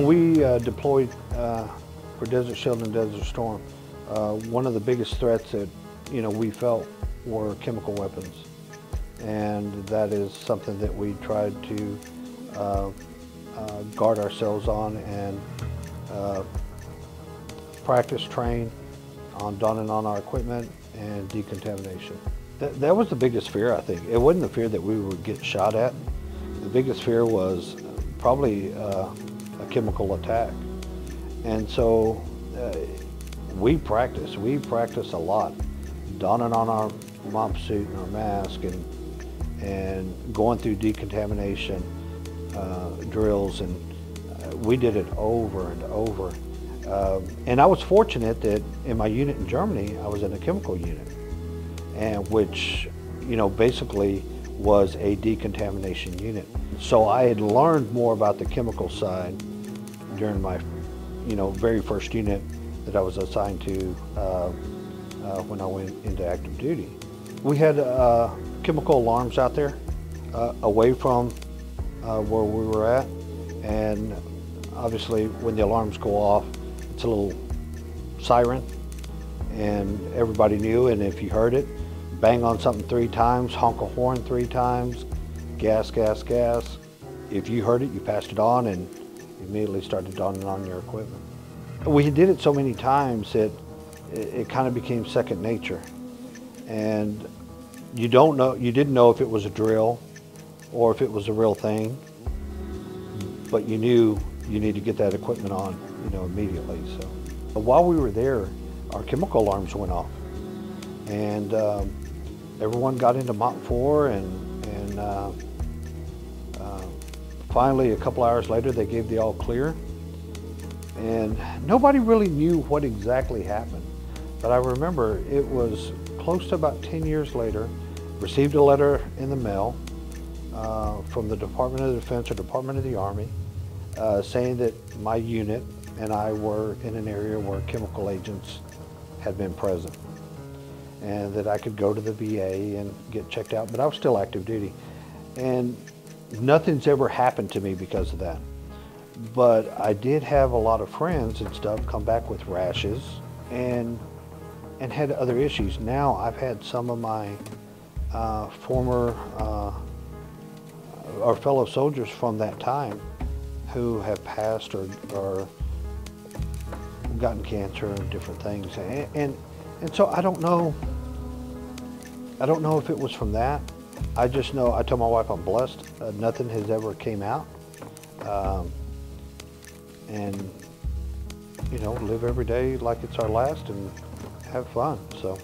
When we deployed for Desert Shield and Desert Storm, one of the biggest threats that we felt were chemical weapons, and that is something that we tried to guard ourselves on and practice, train on donning on our equipment and decontamination. That was the biggest fear, I think. It wasn't the fear that we would get shot at. The biggest fear was probably a chemical attack. And so we practice a lot, donning on our mop suit and our mask and going through decontamination drills, and we did it over and over. And I was fortunate that in my unit in Germany, I was in a chemical unit, and which basically was a decontamination unit. So I had learned more about the chemical side during my very first unit that I was assigned to when I went into active duty. We had chemical alarms out there away from where we were at, and obviously when the alarms go off, it's a little siren, and everybody knew, and if you heard it, bang on something 3 times, honk a horn 3 times, gas, gas, gas. If you heard it, you passed it on and immediately started donning on your equipment. We did it so many times that it kind of became second nature. And you didn't know if it was a drill or if it was a real thing, but you knew you need to get that equipment on, immediately. So while we were there, our chemical alarms went off, and everyone got into MOP 4, and finally, a couple hours later, they gave the all clear, and nobody really knew what exactly happened. But I remember it was close to about 10 years later, received a letter in the mail from the Department of Defense or Department of the Army saying that my unit and I were in an area where chemical agents had been present, and that I could go to the VA and get checked out, but I was still active duty. And nothing's ever happened to me because of that. But I did have a lot of friends and stuff come back with rashes and had other issues. Now I've had some of my former or fellow soldiers from that time who have passed or gotten cancer and different things. And so I don't know if it was from that. I just know, I told my wife I'm blessed. Nothing has ever came out. And live every day like it's our last and have fun. So.